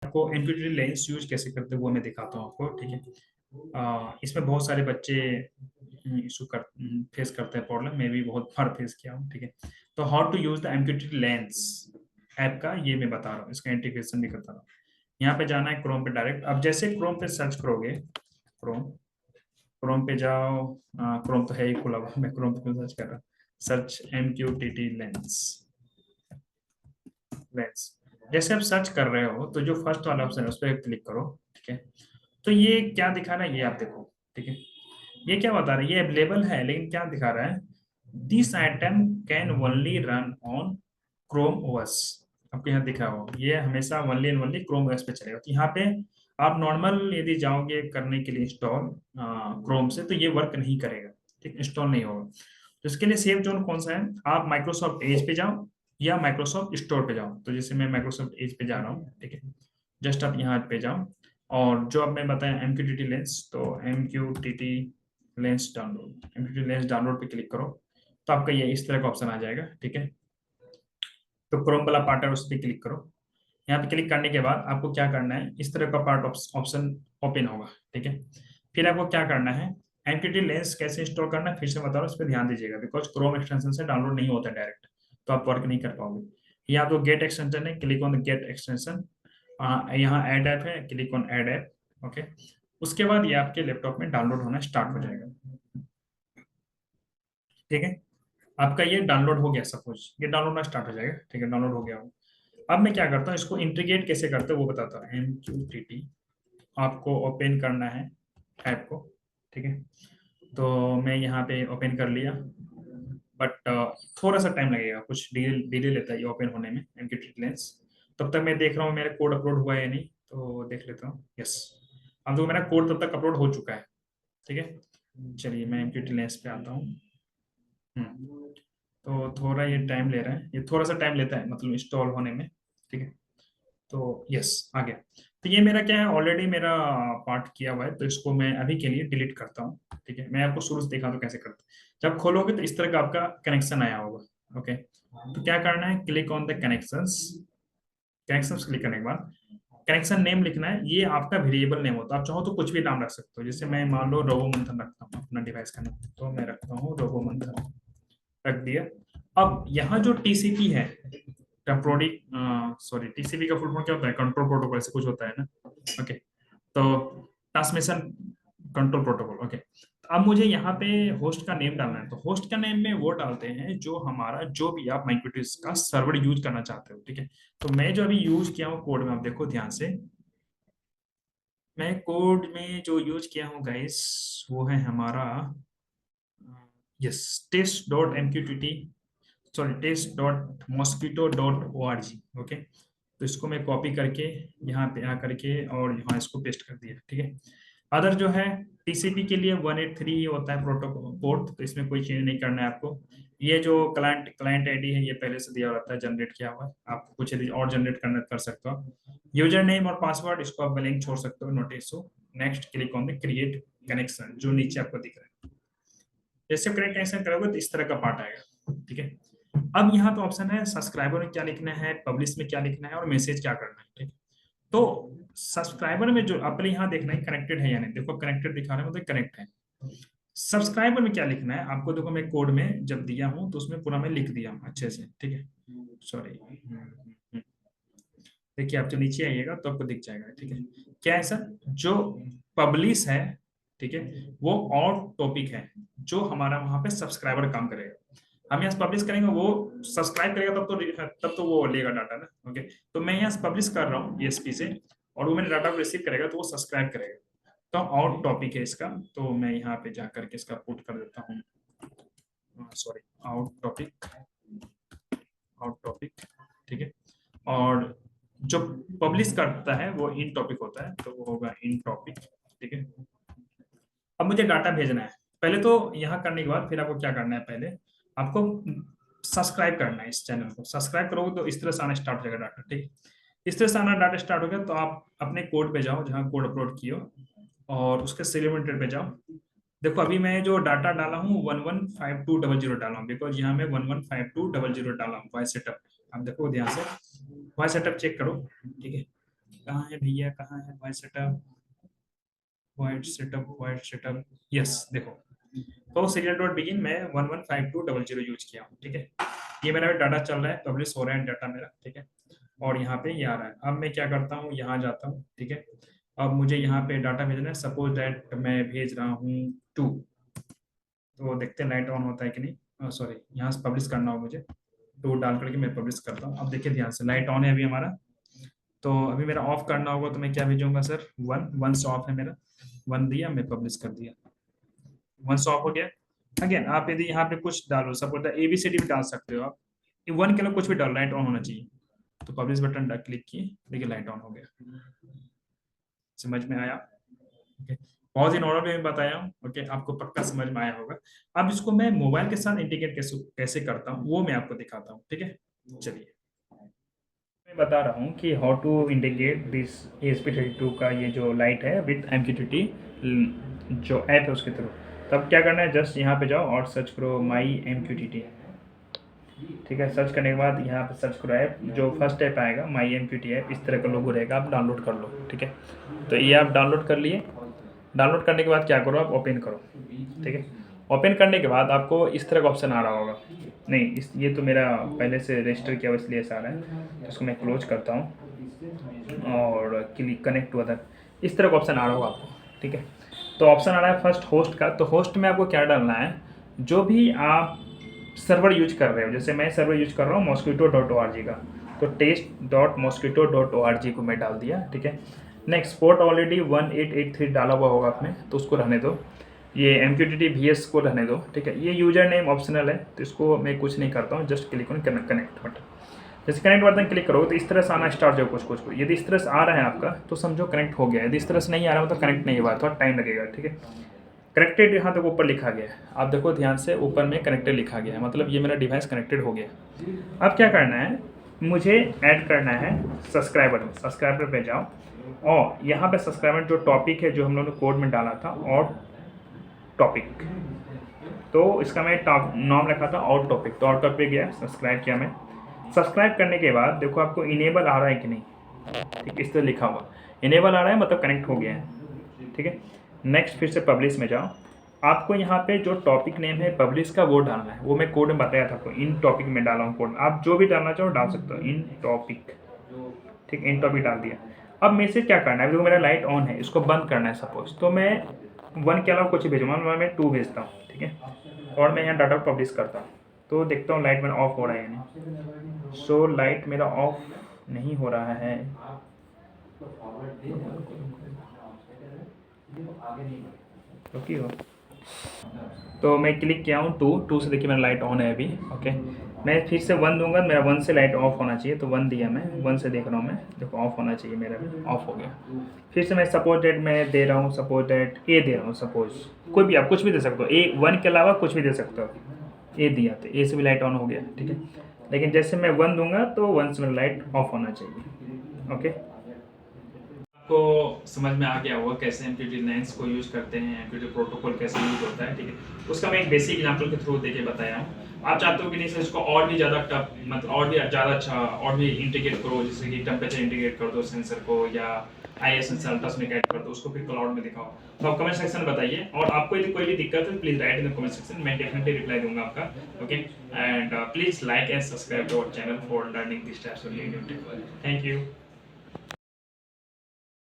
आपको MQTT lens use कैसे करते हैं वो मैं दिखाता हूँ आपको, ठीक है। इसमें बहुत सारे बच्चे इशू कर फेस करते हैं प्रॉब्लम, मैं भी बहुत बार फेस किया हूँ, ठीक है। तो how to use the MQTT lens app का ये मैं बता रहा हूँ, इसका इंटीग्रेशन भी करता रहा हूँ। यहाँ पे जाना है क्रोम पे डायरेक्ट। अब जैसे क्रोम पे सर्च करोगे, क्रोम क्रोम पे जाओ। क्रोम तो है ही खुला हुआ, मैं क्रोम पे क्यों सर्च कर रहा हूँ। Search MQTT lens, lens. जैसे आप सर्च कर रहे हो तो जो फर्स्ट वाला ऑप्शन है उस पर क्लिक करो, ठीक है। तो ये क्या दिखा रहा है ये आप देखो, ठीक है। ये क्या बता रहा है, ये अवेलेबल है, लेकिन क्या दिखा रहा है, this item can only run on Chrome OS. आपको यहाँ दिखा हो ये हमेशा only and only Chrome OS पे चलेगा। तो यहाँ पे आप नॉर्मल यदि जाओगे करने के लिए इंस्टॉल क्रोम से, तो ये वर्क नहीं करेगा, ठीक, इंस्टॉल नहीं होगा। तो इसके लिए सेफ जोन कौन सा है, आप माइक्रोसॉफ्ट एज पे जाओ या माइक्रोसॉफ्ट स्टोर पे जाओ। तो जैसे मैं माइक्रोसॉफ्ट एज पे जा रहा हूँ, ठीक है। जस्ट आप यहाँ पे जाओ और जो अब मैं बताया एमक्यूटीटी लेंस, तो MQTT lens download, MQTT lens download पे क्लिक करो तो आपका ये इस तरह का ऑप्शन आ जाएगा, ठीक है। तो क्रोम वाला पार्ट है उस पर क्लिक करो। यहाँ पे क्लिक करने के बाद आपको क्या करना है, इस तरह का पार्ट ऑप्शन ओपन होगा, ठीक है। फिर आपको क्या करना है, एमक्यूटीटी लेंस कैसे इंस्टॉल करना है फिर से बता रहा हूँ, इस पर ध्यान दीजिएगा, बिकॉज क्रोम एक्सटेंशन से डाउनलोड नहीं होता डायरेक्ट, तो आप वर्क नहीं कर पाओगे। यहाँ तो गेट एक्सटेंशन है, click on the get extension. यहाँ ऐड ऐप है, click on add app, okay. उसके बाद ये आपके लैपटॉप में डाउनलोड होना स्टार्ट हो जाएगा, ठीक है। आपका ये डाउनलोड हो गया, सपोज ये डाउनलोड होना स्टार्ट हो जाएगा, ठीक है, डाउनलोड हो गया हो। अब मैं क्या करता हूँ, इसको इंटीग्रेट कैसे करते हैं वो बताता हूँ। एमक्यूटीटी आपको ओपन करना है ऐप को, ठीक है। तो मैं यहाँ पे ओपन कर लिया, बट थोड़ा सा टाइम लगेगा, कुछ डिले डिले लेता है ये ओपन होने में एमक्यूटीटी लेंस। तब तक मैं देख रहा हूँ मेरा कोड अपलोड हुआ है या नहीं, तो देख लेता हूँ। यस, अब तो मेरा कोड तब तक अपलोड हो चुका है, ठीक है। चलिए मैं एमक्यूटीटी लेंस पे आता हूँ। तो थोड़ा ये टाइम ले रहा है, ये थोड़ा सा टाइम लेता है मतलब इंस्टॉल होने में, ठीक है। तो यस, आ गया। तो ये मेरा क्या है, ऑलरेडी मेरा पार्ट किया हुआ है, तो इसको मैं अभी के लिए डिलीट करता हूँ, ठीक है। मैं आपको शुरू से दिखा दूँ कैसे करते हैं। जब खोलोगे तो इस तरह का आपका कनेक्शन आया होगा, ओके। तो क्या करना है, click on the connections. Connections click करने के बाद कनेक्शन नेम लिखना है, ये आपका वेरिएबल नेम होता है, आप चाहो तो कुछ भी नाम रख सकते हो। जैसे मैं मान लो रोबो मंथन रखता हूँ अपना डिवाइस का नाम, तो मैं रखता हूँ रोबो मंथन, रख दिया। अब यहाँ जो टीसीपी है, टेम्पोररी सॉरी, टीसीपी का फुल फॉर्म क्या होता है, कंट्रोल प्रोटोकॉल ऐसे कुछ होता है ना, ओके। तो ट्रांसमिशन कंट्रोल प्रोटोकॉल, ओके। अब मुझे यहाँ पे होस्ट का नेम डालना है, तो होस्ट का नेम में वो डालते हैं जो हमारा, जो भी आप माइक्रोटिस का सर्वर यूज करना चाहते हो, ठीक है। तो मैं जो अभी यूज किया हूँ कोड में, आप देखो ध्यान से, मैं कोड में जो यूज किया हूँ गाइस, वो है हमारा yes, test dot MQTT, sorry test dot Mosquitto dot O R G, okay. तो इसको मैं कॉपी करके यहाँ पे आ करके और यहाँ इसको पेस्ट कर दिया, ठीक है। अदर जो है टीसीपी के लिए 183 ही होता है प्रोटोकॉल पोर्ट, तो इसमें कोई चेंज नहीं करना है आपको। ये जो क्लाइंट क्लाइंट आईडी है ये पहले से दिया रहता है, जनरेट किया हुआ है, आप कुछ यदि और जनरेट करना कर सकते हो। यूजर नेम और पासवर्ड इसको आप ब्लैंक छोड़ सकते हो, नोटिस हो। Next click on the create connection जो नीचे आपको दिख रहा है। जैसे कनेक्ट कनेक्शन करोगे तो इस तरह का पार्ट आएगा, ठीक है। अब यहाँ पे ऑप्शन है सब्सक्राइबर में क्या लिखना है, पब्लिश में क्या लिखना है और मैसेज क्या करना है, ठीक है। तो सब्सक्राइबर में जो अपने यहाँ देखना है कनेक्टेड है या नहीं, देखो कनेक्टेड दिखा रहा है मतलब कनेक्ट है। सब्सक्राइबर में क्या लिखना है आपको, देखो मैं कोड में जब दिया हूँ तो उसमें पूरा मैं लिख दिया हूँ अच्छे से, ठीक है। सॉरी, देखिए आप जो नीचे आइएगा तो आपको दिख जाएगा, ठीक है। क्या है सर, जो पब्लिश है, ठीक है, वो और टॉपिक है जो हमारा वहां पे सब्सक्राइबर काम करेगा। हम यहाँ पब्लिश करेंगे, वो सब्सक्राइब करेगा तब तो वो लेगा डाटा ना, ओके। तो मैं यहाँ पब्लिश कर रहा हूँ ESP से, और वो मेरे डाटा को रिसीव करेगा तो वो सब्सक्राइब करेगा। तो आउट टॉपिक है इसका, तो मैं यहाँ पे जा करके इसका पुट कर देता हूँ, sorry, out topic, out topic, ठीक है। और जो पब्लिश करता है वो इन टॉपिक होता है, तो वो होगा इन टॉपिक, ठीक है। अब मुझे डाटा भेजना है, पहले तो यहाँ करने के बाद फिर आपको क्या करना है, पहले आपको सब्सक्राइब करना है, इस चैनल को सब्सक्राइब करोगे तो इस तरह से आना स्टार्ट हो जाएगा डाटा, ठीक। इस तरह से आना डाटा स्टार्ट हो गया तो आप अपने कोड पे जाओ जहाँ कोड अपलोड किए हो, और उसके सिलेक्टेड पे जाओ। देखो अभी मैं जो डाटा डाला हूँ 115200 डाला हूँ, बिकॉज यहाँ में 115200 डाला हूँ वाई सेटअप। आप देखो ध्यान से वाई सेटअप चेक करो, ठीक है। कहाँ है भैया, कहाँ है voice setup, voice setup, yes देखो। तो सीरियल डॉट बिगिन मैं 115200 यूज किया हूँ, ठीक है। ये मेरा डाटा चल रहा है, पब्लिश हो रहा है डाटा मेरा, ठीक है। और यहाँ पे ये आ रहा है। अब मैं क्या करता हूँ, यहाँ जाता हूँ, ठीक है। अब मुझे यहाँ पे डाटा भेजना है, सपोज दैट मैं भेज रहा हूँ 2। तो देखते हैं लाइट ऑन होता है कि नहीं, सॉरी यहाँ से पब्लिश करना हो मुझे, 2 डाल करके मैं पब्लिश करता हूँ। अब देखिए ध्यान से, लाइट ऑन है अभी हमारा। तो अभी मेरा ऑफ करना होगा, तो मैं क्या भेजूंगा सर, 1, 1 से ऑफ है मेरा, 1 दिया, मैं पब्लिश कर दिया, 1 से ऑफ हो गया। अगेन आप यदि यहाँ पे कुछ डालो, सपोज ABCD भी डाल सकते हो आप, 1 के लिए कुछ भी डालो, लाइट ऑन होना चाहिए। तो पब्लिश बटन क्लिक किए, देखिए लाइट ऑन हो गया। समझ में आया? ओके, पॉज इन ऑर्डर में बताया हूँ, ओके, आपको पक्का समझ में आया होगा। अब इसको मैं मोबाइल के साथ इंटीग्रेट कैसे कैसे करता हूँ वो मैं आपको दिखाता हूँ, ठीक है। चलिए मैं बता रहा हूँ कि how to integrate this ESP32 का ये जो लाइट है विथ MQTT जो ऐप है उसके थ्रू। तब क्या करना है, जस्ट यहाँ पे जाओ और सर्च करो माई MQTT, ठीक है। सर्च करने के बाद यहाँ पे सर्च करो ऐप, जो फर्स्ट ऐप आएगा माई MQTT ऐप, इस तरह का लोगो रहेगा, आप डाउनलोड कर लो, ठीक है। तो ये आप डाउनलोड कर लिए। डाउनलोड करने के बाद क्या करो, आप ओपन करो, ठीक है। ओपन करने के बाद आपको इस तरह का ऑप्शन आ रहा होगा, नहीं इस ये तो मेरा पहले से रजिस्टर किया हुआ इसलिए ऐसा आ रहा है, तो इसको मैं क्लोज करता हूँ और क्लिक कनेक्ट टू अदर, इस तरह का ऑप्शन आ रहा होगा आपको, ठीक है। तो ऑप्शन आ रहा है फर्स्ट होस्ट का। तो होस्ट में आपको क्या डालना है, जो भी आप सर्वर यूज कर रहे हो, जैसे मैं सर्वर यूज कर रहा हूँ mosquito.org का, तो test.mosquito.org को मैं डाल दिया, ठीक है। नेक्स्ट पोर्ट ऑलरेडी 1883 डाला हुआ होगा आपने, तो उसको रहने दो। ये MQTT VS को रहने दो, ठीक है। ये यूजर नेम ऑप्शनल है, तो इसको मैं कुछ नहीं करता हूँ, just click on connect button. जैसे कनेक्ट बटन क्लिक करोगे तो इस तरह से आना स्टार्ट हो कुछ। यदि इस तरह से आ रहा है आपका तो समझो कनेक्ट हो गया, यदि इस तरह से नहीं आ रहा हो तो कनेक्ट नहीं हुआ, थोड़ा टाइम लगेगा, ठीक है। कनेक्टेड यहाँ तक ऊपर लिखा गया है, आप देखो ध्यान से, ऊपर में कनेक्टेड लिखा गया है, मतलब ये मेरा डिवाइस कनेक्टेड हो गया। अब क्या करना है, मुझे ऐड करना है सब्सक्राइबर में। सब्सक्राइबर पे जाओ और यहाँ पे सब्सक्राइबर जो टॉपिक है जो हम लोगों ने कोड में डाला था, और टॉपिक, तो इसका मैं नाम रखा था और टॉपिक, तो और टॉपिक गया, सब्सक्राइब किया मैं। सब्सक्राइब करने के बाद देखो आपको इनेबल आ रहा है कि नहीं, ठीक, इस तरह लिखा हुआ इनेबल आ रहा है, मतलब कनेक्ट हो गया है, ठीक है। नेक्स्ट फिर से पब्लिश में जाओ, आपको यहाँ पे जो टॉपिक नेम है पब्लिश का वो डालना है, वो मैं कोड में बताया था आपको, इन टॉपिक में डाला हूँ कोड, आप जो भी डालना चाहो डाल सकते हो, इन टॉपिक, ठीक, इन टॉपिक डाल दिया। अब मैसेज क्या करना है, देखो मेरा लाइट ऑन है, इसको बंद करना है सपोज, तो मैं 1 के अलावा कुछ भेजूँगा, मैं 2 भेजता हूँ, ठीक है। और मैं यहाँ डाटा पब्लिश करता हूँ, तो देखता हूँ लाइट मेरा ऑफ हो रहा है यानी, सो लाइट मेरा ऑफ नहीं हो रहा है, क्योंकि हो, तो मैं क्लिक किया हूँ 2 से, देखिए मेरा लाइट ऑन है अभी, ओके। मैं फिर से 1 दूंगा, मेरा 1 से लाइट ऑफ होना चाहिए, तो 1 दिया, मैं 1 से देख रहा हूँ मैं, देखो ऑफ होना चाहिए, मेरा भी ऑफ हो गया। फिर से मैं सपोज डेट मैं दे रहा हूँ, सपोज डेट ए दे रहा हूँ, सपोज कोई भी आप कुछ भी दे सकते हो, ए 1 के अलावा कुछ भी दे सकते हो। ए दिया तो ए से भी लाइट ऑन हो गया, ठीक है। लेकिन जैसे मैं 1 दूंगा तो 1 से मेरा लाइट ऑफ होना चाहिए, ओके। आपको समझ में आ गया होगा कैसे MQTT लाइन्स को यूज़ करते हैं, MQTT प्रोटोकॉल कैसे यूज होता है, ठीक है। उसका मैं एक बेसिक एग्जांपल के थ्रू देके बताया हूँ। आप चाहते हो कि नहीं सर इसको और भी ज़्यादा टफ, मतलब और भी ज़्यादा अच्छा और भी इंटीग्रेट करो, जैसे कि टेम्परेचर इंटीग्रेट कर दो सेंसर को, या IIS सेंसर अल्ट्रासोनिक ऐड कर दो, उसको फिर क्लाउड में दिखाओ, तो आप कमेंट सेक्शन में बताइए। और आपको यदि कोई भी दिक्कत है please write in the comment section, मैं डेफिनेटली रिप्लाई दूंगा आपका, okay. And please like and subscribe to our channel for learning this types of new technology. Thank you.